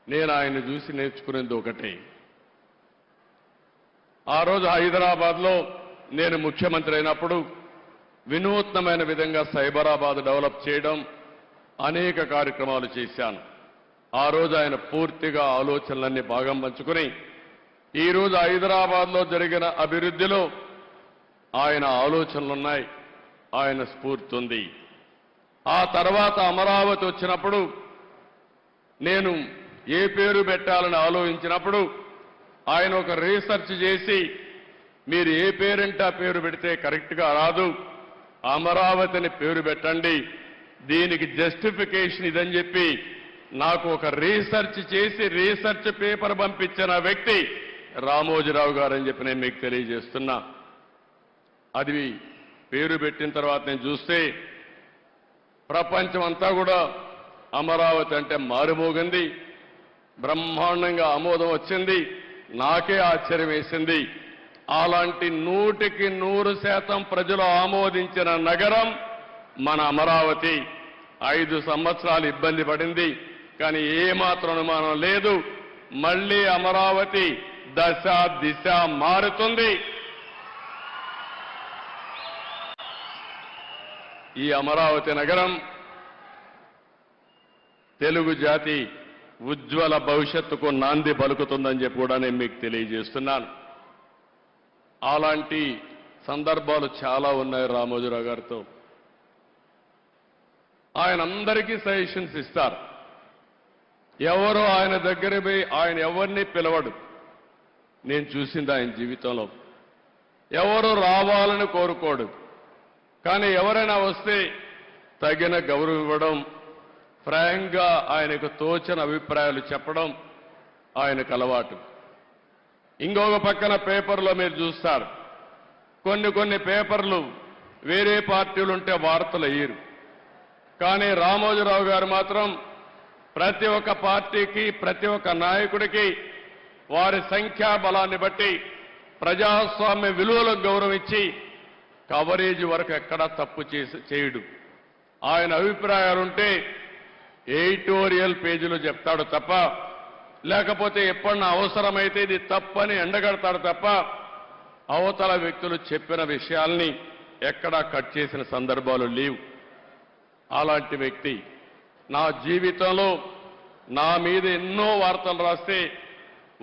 నేను ఆయన్ని చూసి నేర్చుకునేది ఒకటే. ఆ రోజు హైదరాబాద్లో నేను ముఖ్యమంత్రి అయినప్పుడు వినూత్నమైన విధంగా సైబరాబాద్ డెవలప్ చేయడం, అనేక కార్యక్రమాలు చేశాను. ఆ రోజు ఆయన పూర్తిగా ఆలోచనలన్నీ భాగం పంచుకుని ఈరోజు హైదరాబాద్లో జరిగిన అభివృద్ధిలో ఆయన ఆలోచనలున్నాయి, ఆయన స్ఫూర్తి ఉంది. ఆ తర్వాత అమరావతి వచ్చినప్పుడు నేను ఏ పేరు పెట్టాలని ఆలోచించినప్పుడు ఆయన ఒక రీసెర్చ్ చేసి మీరు ఏ పేరంటే ఆ పేరు పెడితే కరెక్ట్గా రాదు, అమరావతిని పేరు పెట్టండి, దీనికి జస్టిఫికేషన్ ఇదని చెప్పి నాకు ఒక రీసెర్చ్ చేసి రీసెర్చ్ పేపర్ పంపించిన వ్యక్తి రామోజీరావు గారు అని చెప్పి నేను మీకు తెలియజేస్తున్నా. అది పేరు పెట్టిన తర్వాత నేను చూస్తే ప్రపంచం అంతా కూడా అమరావతి అంటే మారుమోగింది, బ్రహ్మాండంగా ఆమోదం వచ్చింది. నాకే ఆశ్చర్యం వేసింది. అలాంటి 100% ప్రజలు ఆమోదించిన నగరం మన అమరావతి. 5 సంవత్సరాలు ఇబ్బంది పడింది, కానీ ఏమాత్రం అనుమానం లేదు, మళ్లీ అమరావతి దశ దిశ మారుతుంది. ఈ అమరావతి నగరం తెలుగు జాతి ఉజ్వల భవిష్యత్తుకు నాంది పలుకుతుందని చెప్పి కూడా నేను మీకు తెలియజేస్తున్నాను. అలాంటి సందర్భాలు చాలా ఉన్నాయి రామోజీరావు గారితో. ఆయన అందరికీ సజెషన్స్ ఇస్తారు. ఎవరో ఆయన దగ్గర పోయి ఆయన ఎవరిని పిలవడు. నేను చూసింది ఆయన జీవితంలో. ఎవరు రావాలని కోరుకోడు, కానీ ఎవరైనా వస్తే తగిన గౌరవం ఇవ్వడం, ఫ్రాంక్గా ఆయనకు తోచిన అభిప్రాయాలు చెప్పడం ఆయనకు అలవాటు. ఇంకొక పక్కన పేపర్లో మీరు చూస్తారు, కొన్ని పేపర్లు వేరే పార్టీలు ఉంటే వార్తలు అయ్యారు, కానీ రామోజీరావు గారు మాత్రం ప్రతి ఒక్క పార్టీకి ప్రతి ఒక్క నాయకుడికి వారి సంఖ్యాబలాన్ని బట్టి ప్రజాస్వామ్య విలువలకు గౌరవం ఇచ్చి కవరేజ్ వరకు ఎక్కడా తప్పు చేయడు. ఆయన అభిప్రాయాలుంటే ఎడిటోరియల్ పేజీలో చెప్తాడు తప్ప, లేకపోతే ఎప్పుడన్నా అవసరమైతే ఇది తప్పని ఎండగడతాడు తప్ప అవతల వ్యక్తులు చెప్పిన విషయాల్ని ఎక్కడా కట్ చేసిన సందర్భాలు లేవు. అలాంటి వ్యక్తి నా జీవితంలో నా మీద ఎన్నో వార్తలు రాస్తే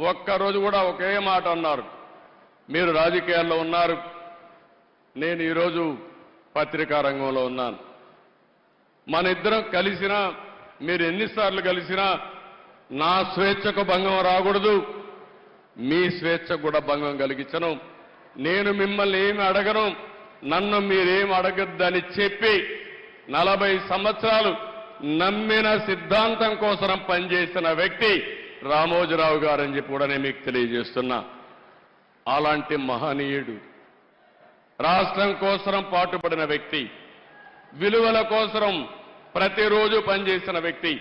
ఒక్కరోజు కూడా ఒకే మాట అన్నారు, మీరు రాజకీయాల్లో ఉన్నారు, నేను ఈరోజు పత్రికా రంగంలో ఉన్నాను, మన ఇద్దరం కలిసినా మీరు ఎన్నిసార్లు కలిసినా నా స్వేచ్ఛకు భంగం రాకూడదు, మీ స్వేచ్ఛకు కూడా భంగం కలిగించను, నేను మిమ్మల్ని ఏమి అడగను, నన్ను మీరేమి అడగద్దని చెప్పి 40 సంవత్సరాలు నమ్మిన సిద్ధాంతం కోసం పనిచేసిన వ్యక్తి రామోజీరావు గారని చెప్పి కూడా నేను మీకు తెలియజేస్తున్నా. అలాంటి మహనీయుడు, రాష్ట్రం కోసం పాటుపడిన వ్యక్తి, విలువల కోసం ప్రతిరోజు పనిచేసిన వ్యక్తి.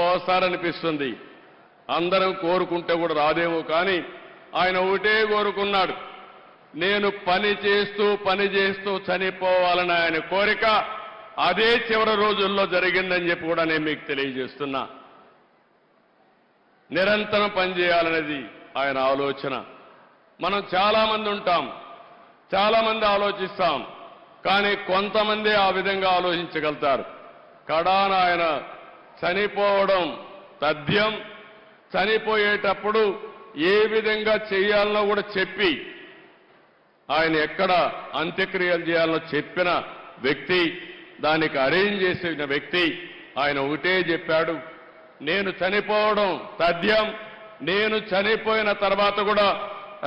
ఓసారి అనిపిస్తుంది అందరం కోరుకుంటే కూడా రాదేమో, కానీ ఆయన ఒకటే కోరుకున్నాడు, నేను పని చేస్తూ చనిపోవాలని ఆయన కోరిక. అదే చివరి రోజుల్లో జరిగిందని చెప్పి కూడా నేను మీకు తెలియజేస్తున్నా. నిరంతరం పనిచేయాలనేది ఆయన ఆలోచన. మనం చాలామంది ఉంటాం, చాలామంది ఆలోచిస్తాం, కానీ కొంతమంది ఆ విధంగా ఆలోచించగలుగుతారు. కడాన ఆయన చనిపోవడం తథ్యం. చనిపోయేటప్పుడు ఏ విధంగా చేయాలనో కూడా చెప్పి, ఆయన ఎక్కడ అంత్యక్రియలు చేయాలనో చెప్పిన వ్యక్తి, దానికి అరేంజ్ చేసిన వ్యక్తి. ఆయన ఒకటే చెప్పాడు, నేను చనిపోవడం తథ్యం, నేను చనిపోయిన తర్వాత కూడా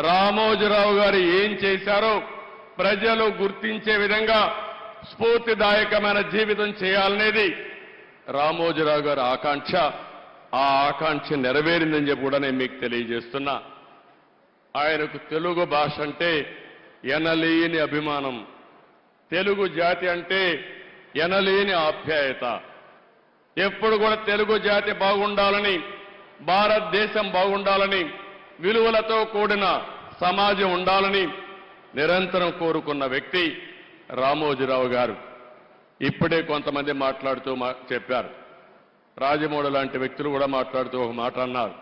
రామోజీరావు గారు ఏం చేశారో ప్రజలు గుర్తించే విధంగా స్ఫూర్తిదాయకమైన జీవితం చేయాలనేది రామోజీరావు గారి ఆకాంక్ష. ఆ ఆకాంక్ష నెరవేరిందని చెప్పి కూడా నేను మీకు తెలియజేస్తున్నా. ఆయనకు తెలుగు భాష అంటే ఎనలేని అభిమానం, తెలుగు జాతి అంటే ఎనలేని ఆప్యాయత. ఎప్పుడు కూడా తెలుగు జాతి బాగుండాలని, భారతదేశం బాగుండాలని, విలువలతో కూడిన సమాజం ఉండాలని నిరంతరం కోరుకున్న వ్యక్తి రామోజీరావు గారు. ఇప్పుడే కొంతమంది మాట్లాడుతూ చెప్పారు, రాజమౌళి లాంటి వ్యక్తులు కూడా మాట్లాడుతూ ఒక మాట అన్నారు.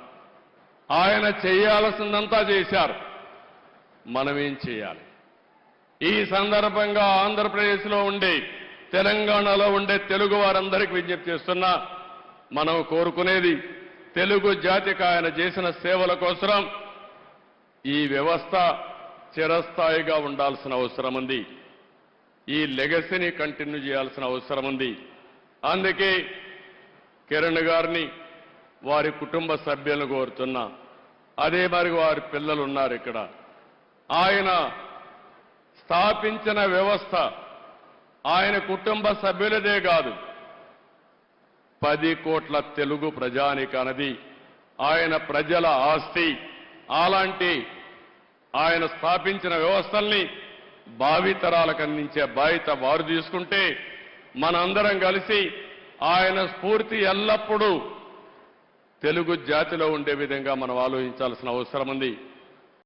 ఆయన చేయాల్సిందంతా చేశారు, మనమేం చేయాలి? ఈ సందర్భంగా ఆంధ్రప్రదేశ్లో ఉండే, తెలంగాణలో ఉండే తెలుగు వారందరికీ విజ్ఞప్తి చేస్తున్నా, మనం కోరుకునేది తెలుగు జాతికి ఆయన చేసిన సేవల కోసం ఈ వ్యవస్థ చిరస్థాయిగా ఉండాల్సిన అవసరం ఉంది. ఈ లెగసీని కంటిన్యూ చేయాల్సిన అవసరం ఉంది. అందుకే కిరణ్ గారిని, వారి కుటుంబ సభ్యులను కోరుతున్నా. అదే మరి వారి పిల్లలు ఉన్నారు ఇక్కడ. ఆయన స్థాపించిన వ్యవస్థ ఆయన కుటుంబ సభ్యులదే కాదు, 10 కోట్ల తెలుగు ప్రజానికానిది, ఆయన ప్రజల ఆస్తి. అలాంటి ఆయన స్థాపించిన వ్యవస్థల్ని భావితరాలకు అందించే బాధ్యత వారు తీసుకుంటే, మనందరం కలిసి ఆయన స్ఫూర్తి ఎల్లప్పుడూ తెలుగు జాతిలో ఉండే విధంగా మనం ఆలోచించాల్సిన అవసరం ఉంది.